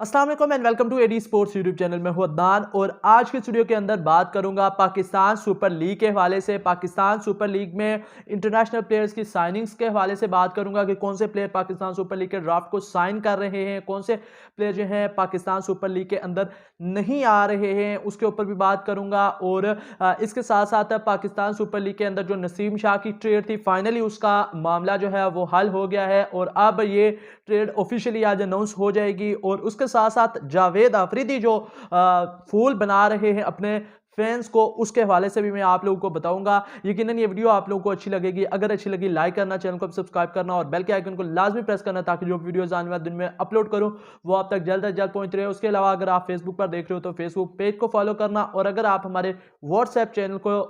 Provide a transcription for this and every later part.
अस्सलाम वालेकुम and welcome to AD sports YouTube channel में हूं अदनान। और आज के स्टूडियो के अंदर बात करूंगा पाकिस्तान सुपर लीग के हवाले से। पाकिस्तान सुपर लीग में इंटरनेशनल प्लेयर्स की साइनिंग्स के हवाले से बात करूंगा कि कौन से प्लेयर पाकिस्तान सुपर लीग के ड्राफ्ट को साइन कर रहे हैं, कौन से प्लेयर जो हैं पाकिस्तान सुपर लीग के अंदर नहीं आ रहे हैं, उसके ऊपर भी बात करूंगा। और इसके साथ साथ पाकिस्तान सुपर लीग के अंदर जो नसीम शाह की ट्रेड थी, फाइनली उसका मामला जो है वो हल हो गया है और अब ये ट्रेड ऑफिशियली आज अनाउंस हो जाएगी। और उसके साथ साथ जावेद अफरीदी जो फूल बना रहे हैं अपने फैंस को, उसके हवाले से भी मैं आप लोगों को बताऊंगा। यकीनन ये वीडियो आप लोगों को अच्छी लगेगी। अगर अच्छी लगी लाइक करना, चैनल को सब्सक्राइब करना और बेल के आइकन को लाजमी प्रेस करना ताकि जो वीडियोस आने वाले दिन में अपलोड करूं वो आप तक जल्द से जल्द पहुंच रहे। उसके अलावा अगर आप फेसबुक पर देख रहे हो तो फेसबुक पेज को फॉलो करना, और अगर आप हमारे व्हाट्सएप चैनल को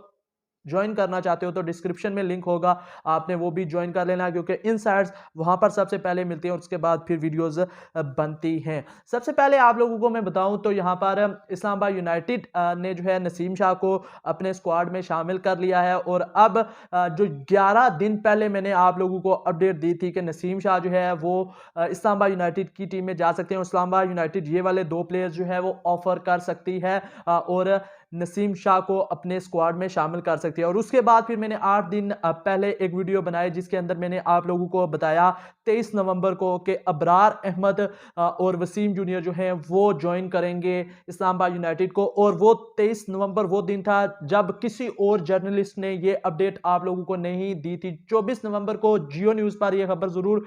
ज्वाइन करना चाहते हो तो डिस्क्रिप्शन में लिंक होगा, आपने वो भी ज्वाइन कर लेना, क्योंकि इनसाइड्स वहां पर सबसे पहले मिलती हैं और उसके बाद फिर वीडियोस बनती हैं। सबसे पहले आप लोगों को मैं बताऊं तो यहां पर इस्लामाबाद यूनाइटेड ने जो है नसीम शाह को अपने स्क्वाड में शामिल कर लिया है। और अब जो 11 दिन पहले मैंने आप लोगों को अपडेट दी थी कि नसीम शाह जो है वो इस्लामाबाद यूनाइटेड की टीम में जा सकते हैं। इस्लामाबाद यूनाइटेड ये वाले दो प्लेयर्स जो है वो ऑफर कर सकती है और नसीम शाह को अपने स्क्वाड में शामिल कर सकती है। और उसके बाद फिर मैंने 8 दिन पहले एक वीडियो बनाई जिसके अंदर मैंने आप लोगों को बताया 23 नवंबर को कि अबरार अहमद और वसीम जूनियर जो हैं वो ज्वाइन करेंगे इस्लामाबाद यूनाइटेड को। और वो 23 नवंबर वो दिन था जब किसी और जर्नलिस्ट ने ये अपडेट आप लोगों को नहीं दी थी। 24 नवंबर को जियो न्यूज़ पर यह खबर जरूर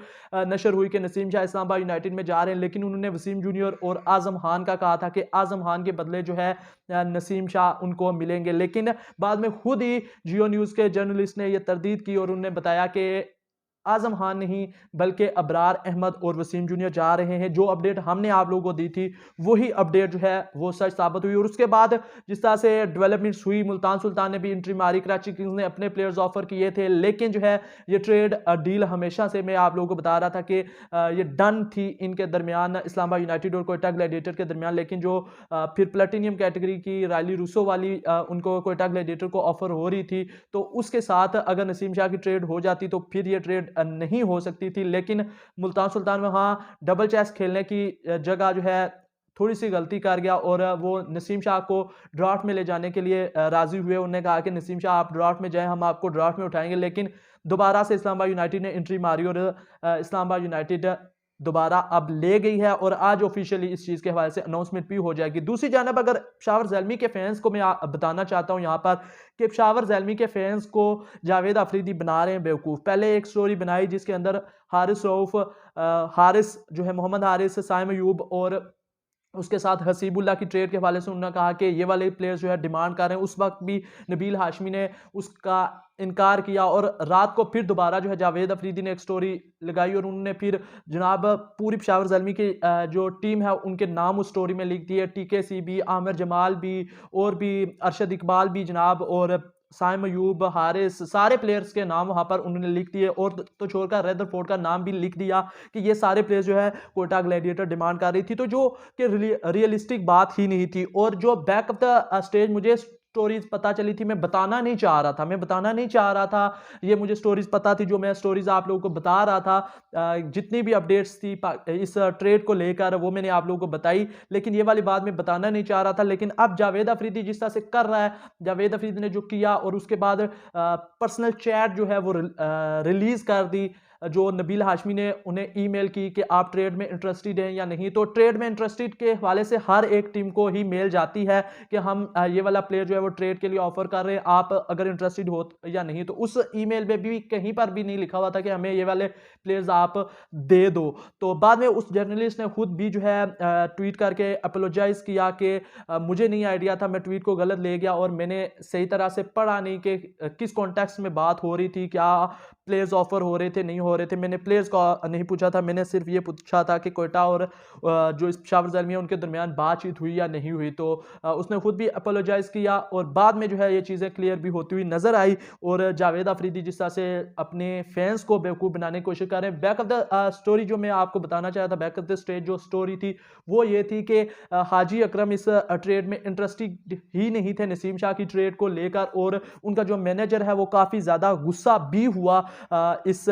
नशर हुई कि नसीम शाह इस्लामाबाद यूनाइटेड में जा रहे हैं, लेकिन उन्होंने वसीम जूनियर और आजम खान का कहा था कि आजम खान के बदले जो है नसीम शाह उनको मिलेंगे। लेकिन बाद में खुद ही जियो न्यूज़ के जर्नलिस्ट ने यह तरदीद की और उन्होंने बताया कि आजम खान नहीं बल्कि अबरार अहमद और वसीम जूनियर जा रहे हैं। जो अपडेट हमने आप लोगों को दी थी वही अपडेट जो है वो सच साबित हुई। और उसके बाद जिस तरह से डेवलपमेंट्स हुई, मुल्तान सुल्तान ने भी एंट्री मारी, कराची किंग्स ने अपने प्लेयर्स ऑफर किए थे, लेकिन जो है ये ट्रेड डील हमेशा से मैं आप लोगों को बता रहा था कि ये डन थी इनके दरमियान, इस्लामाबाद यूनाइटेड और कोयटा ग्लैडिएटर के दरमियान। लेकिन जो फिर प्लेटिनियम कैटेगरी की रायली रूसो वाली उनको कोयटा ग्लैडिएटर को ऑफर हो रही थी, तो उसके साथ अगर नसीम शाह की ट्रेड हो जाती तो फिर ये ट्रेड नहीं हो सकती थी। लेकिन मुल्तान सुल्तान में हाँ डबल चेस खेलने की जगह जो है थोड़ी सी गलती कर गया और वो नसीम शाह को ड्राफ्ट में ले जाने के लिए राजी हुए। उन्होंने कहा कि नसीम शाह आप ड्राफ्ट में जाएं, हम आपको ड्राफ्ट में उठाएंगे। लेकिन दोबारा से इस्लामाबाद यूनाइटेड ने एंट्री मारी और इस्लामाबाद यूनाइटेड दोबारा अब ले गई है और आज ऑफिशियली इस चीज के हवाले से अनाउंसमेंट भी हो जाएगी। दूसरी जानब अगर पेशावर ज़ैल्मी के फैंस को मैं बताना चाहता हूं यहां पर कि पेशावर ज़ैल्मी के फैंस को जावेद अफरीदी बना रहे हैं बेवकूफ। पहले एक स्टोरी बनाई जिसके अंदर हारिस रऊफ, हारिस जो है मोहम्मद हारिस, साइम अयूब और उसके साथ हसीबुल्लाह की ट्रेड के हवाले से उन्होंने कहा कि ये वाले प्लेयर्स जो है डिमांड कर रहे हैं। उस वक्त भी नबील हाशमी ने उसका इनकार किया और रात को फिर दोबारा जो है जावेद अफरीदी ने एक स्टोरी लगाई और उन्होंने फिर जनाब पूरी पेशावर ज़ल्मी की जो टीम है उनके नाम उस स्टोरी में लिख दिए। TKC भी, आमिर जमाल भी और भी अरशद इकबाल भी जनाब और साइम अयूब, हारिस, सारे प्लेयर्स के नाम वहां पर उन्होंने लिख दिए। और तो छोड़कर रेदरफोर्ड का नाम भी लिख दिया कि ये सारे प्लेयर्स जो है कोटा ग्लैडिएटर डिमांड कर रही थी, तो जो कि रियलिस्टिक बात ही नहीं थी। और जो बैक ऑफ द स्टेज मुझे स्टोरीज पता चली थी, मैं बताना नहीं चाह रहा था, ये मुझे स्टोरीज पता थी जो मैं स्टोरीज आप लोगों को बता रहा था। जितनी भी अपडेट्स थी इस ट्रेड को लेकर वो मैंने आप लोगों को बताई, लेकिन ये वाली बात मैं बताना नहीं चाह रहा था। लेकिन अब जावेद अफरीदी जिस तरह से कर रहा है, जावेद अफरीदी ने जो किया और उसके बाद पर्सनल चैट जो है वो रिलीज कर दी, जो नबील हाशमी ने उन्हें ईमेल की कि आप ट्रेड में इंटरेस्टेड हैं या नहीं। तो ट्रेड में इंटरेस्टेड के हवाले से हर एक टीम को ही मेल जाती है कि हम ये वाला प्लेयर जो है वो ट्रेड के लिए ऑफर कर रहे हैं, आप अगर इंटरेस्टेड हो या नहीं। तो उस ईमेल में भी कहीं पर भी नहीं लिखा हुआ था कि हमें ये वाले प्लेयर्स आप दे दो। तो बाद में उस जर्नलिस्ट ने खुद भी जो है ट्वीट करके अपोलोजाइज किया कि मुझे नहीं आइडिया था, मैं ट्वीट को गलत ले गया और मैंने सही तरह से पढ़ा नहीं कि किस कॉन्टेक्स्ट में बात हो रही थी, क्या प्लेयर्स ऑफर हो रहे थे नहीं हो रहे थे। मैंने प्लेयर्स को नहीं पूछा था, मैंने सिर्फ ये पूछा था कि कोयटा और जो इस पेशावर ज़ल्मी है उनके दरमियान बातचीत हुई या नहीं हुई। तो उसने खुद भी अपोलोजाइज किया और बाद में जो है ये चीज़ें क्लियर भी होती हुई नजर आई। और जावेद अफरीदी जिस तरह से अपने फैंस को बेवकूफ़ बनाने की कोशिश कर रहे हैं। बैक ऑफ द स्टोरी जो मैं आपको बताना चाह था, बैक ऑफ द स्टेज जो स्टोरी थी वो ये थी कि हाजी अकरम इस ट्रेड में इंटरेस्टेड ही नहीं थे नसीम शाह की ट्रेड को लेकर, और उनका जो मैनेजर है वो काफ़ी ज़्यादा गुस्सा भी हुआ इस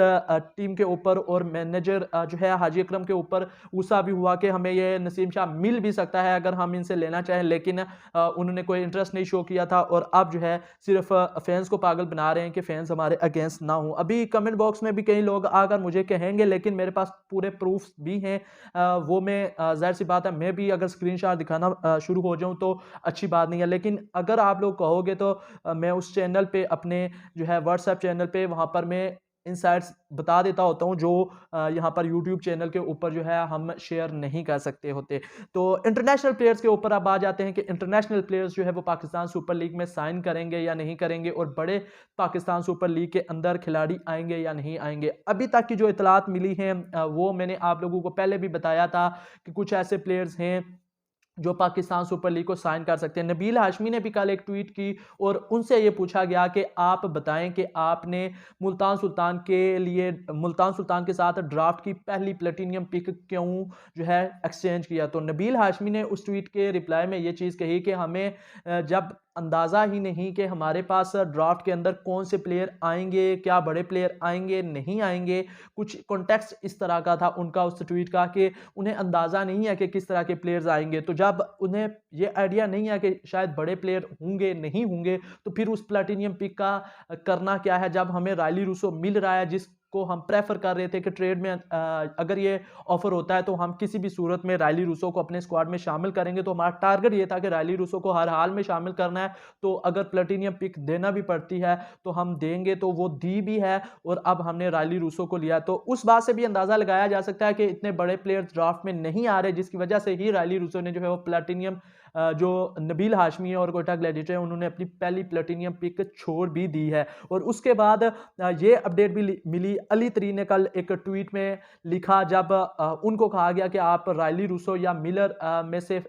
टीम के ऊपर और मैनेजर जो है हाजी अकरम के ऊपर गुस्सा भी हुआ कि हमें ये नसीम शाह मिल भी सकता है अगर हम इनसे लेना चाहें, लेकिन उन्होंने कोई इंटरेस्ट नहीं शो किया था और अब जो है सिर्फ फैंस को पागल बना रहे हैं कि फैंस हमारे अगेंस्ट ना हो। अभी कमेंट बॉक्स में भी कई लोग आकर मुझे कहेंगे, लेकिन मेरे पास पूरे प्रूफ्स भी हैं, वो मैं जाहिर सी बात है मैं भी अगर स्क्रीनशॉट दिखाना शुरू हो जाऊं तो अच्छी बात नहीं है, लेकिन अगर आप लोग कहोगे तो मैं उस चैनल पे अपने जो है व्हाट्सएप चैनल पे वहां पर मैं इनसाइट्स बता देता होता हूं जो यहाँ पर यूट्यूब चैनल के ऊपर जो है हम शेयर नहीं कर सकते होते। तो इंटरनेशनल प्लेयर्स के ऊपर अब आ जाते हैं कि इंटरनेशनल प्लेयर्स जो है वो पाकिस्तान सुपर लीग में साइन करेंगे या नहीं करेंगे और बड़े पाकिस्तान सुपर लीग के अंदर खिलाड़ी आएंगे या नहीं आएंगे। अभी तक की जो इतलात मिली हैं वो मैंने आप लोगों को पहले भी बताया था कि कुछ ऐसे प्लेयर्स हैं जो पाकिस्तान सुपर लीग को साइन कर सकते हैं। नबील हाशमी ने भी कल एक ट्वीट की और उनसे ये पूछा गया कि आप बताएं कि आपने मुल्तान सुल्तान के लिए मुल्तान सुल्तान के साथ ड्राफ्ट की पहली प्लेटिनियम पिक क्यों जो है एक्सचेंज किया। तो नबील हाशमी ने उस ट्वीट के रिप्लाई में ये चीज़ कही कि हमें जब अंदाज़ा ही नहीं कि हमारे पास ड्राफ्ट के अंदर कौन से प्लेयर आएंगे, क्या बड़े प्लेयर आएंगे नहीं आएंगे, कुछ कॉन्टेक्स्ट इस तरह का था उनका उस ट्वीट का कि उन्हें अंदाज़ा नहीं है कि किस तरह के प्लेयर्स आएंगे। तो जब उन्हें ये आइडिया नहीं है कि शायद बड़े प्लेयर होंगे नहीं होंगे, तो फिर उस प्लेटिनियम पिक का करना क्या है जब हमें रायली रूसो मिल रहा है जिसको हम प्रेफर कर रहे थे कि ट्रेड में अगर ये ऑफर होता है तो हम किसी भी सूरत में रायली रूसो को अपने स्क्वाड में शामिल करेंगे। तो हमारा टारगेट ये था कि रायली रूसो को हर हाल में शामिल करना है, तो अगर प्लेटिनियम पिक देना भी पड़ती है तो हम देंगे, तो वो दी भी है और अब हमने रायली रूसो को लिया। तो उस बात से भी अंदाजा लगाया जा सकता है कि इतने बड़े प्लेयर ड्राफ्ट में नहीं आ रहे, जिसकी वजह से ही रायली रूसो ने जो है वो प्लेटिनियम जो नबील हाशमी है और कोयटा ग्लैडिएटर है उन्होंने अपनी पहली प्लेटिनियम पिक छोड़ भी दी है। और उसके बाद ये अपडेट भी मिली, अली तरीन ने कल एक ट्वीट में लिखा जब उनको कहा गया कि आप रायली रूसो या मिलर में से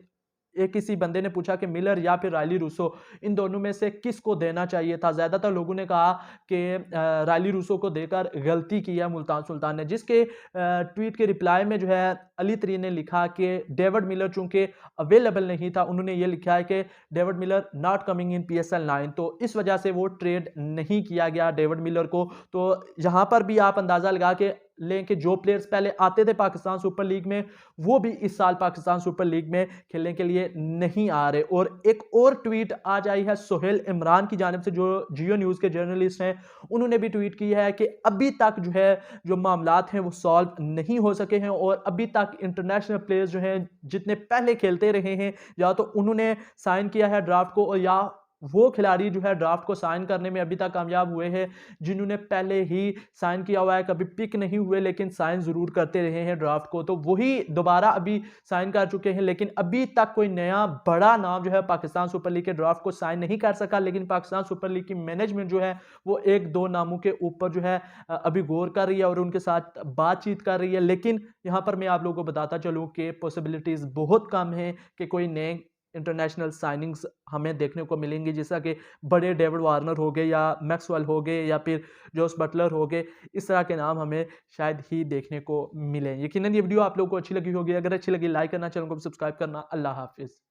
एक किसी बंदे ने पूछा कि मिलर या फिर रायली रूसो इन दोनों में से किसको देना चाहिए था। ज़्यादातर लोगों ने कहा कि रायली रूसो को देकर गलती की है मुल्तान सुल्तान ने, जिसके ट्वीट के रिप्लाई में जो है अली तरीन ने लिखा कि डेविड मिलर चूंकि अवेलेबल नहीं था, उन्होंने ये लिखा है कि David Miller not coming in PSL 9, तो इस वजह से वो ट्रेड नहीं किया गया डेविड मिलर को। तो यहाँ पर भी आप अंदाज़ा लगा के लें कि जो प्लेयर्स पहले आते थे पाकिस्तान सुपर लीग में वो भी इस साल पाकिस्तान सुपर लीग में खेलने के लिए नहीं आ रहे। और एक और ट्वीट आज आई है सोहेल इमरान की जानिब से, जो जियो न्यूज़ के जर्नलिस्ट हैं, उन्होंने भी ट्वीट किया है कि अभी तक जो है जो मामलात हैं वो सॉल्व नहीं हो सके हैं और अभी तक इंटरनेशनल प्लेयर्स जो हैं जितने पहले खेलते रहे हैं या तो उन्होंने साइन किया है ड्राफ्ट को, और या वो खिलाड़ी जो है ड्राफ्ट को साइन करने में अभी तक कामयाब हुए हैं जिन्होंने पहले ही साइन किया हुआ है, कभी पिक नहीं हुए लेकिन साइन जरूर करते रहे हैं ड्राफ्ट को, तो वही दोबारा अभी साइन कर चुके हैं। लेकिन अभी तक कोई नया बड़ा नाम जो है पाकिस्तान सुपर लीग के ड्राफ्ट को साइन नहीं कर सका। लेकिन पाकिस्तान सुपर लीग की मैनेजमेंट जो है वो एक दो नामों के ऊपर जो है अभी गौर कर रही है और उनके साथ बातचीत कर रही है। लेकिन यहाँ पर मैं आप लोगों को बताता चलूँ कि पॉसिबिलिटीज बहुत कम है कि कोई नए इंटरनेशनल साइनिंग्स हमें देखने को मिलेंगी, जैसा कि बड़े डेविड वार्नर हो गए या मैक्सवेल हो गए या फिर जोस बटलर हो गए, इस तरह के नाम हमें शायद ही देखने को मिलें। यकीनन ये वीडियो आप लोगों को अच्छी लगी होगी, अगर अच्छी लगी लाइक करना, चैनल को सब्सक्राइब करना। अल्लाह हाफिज़।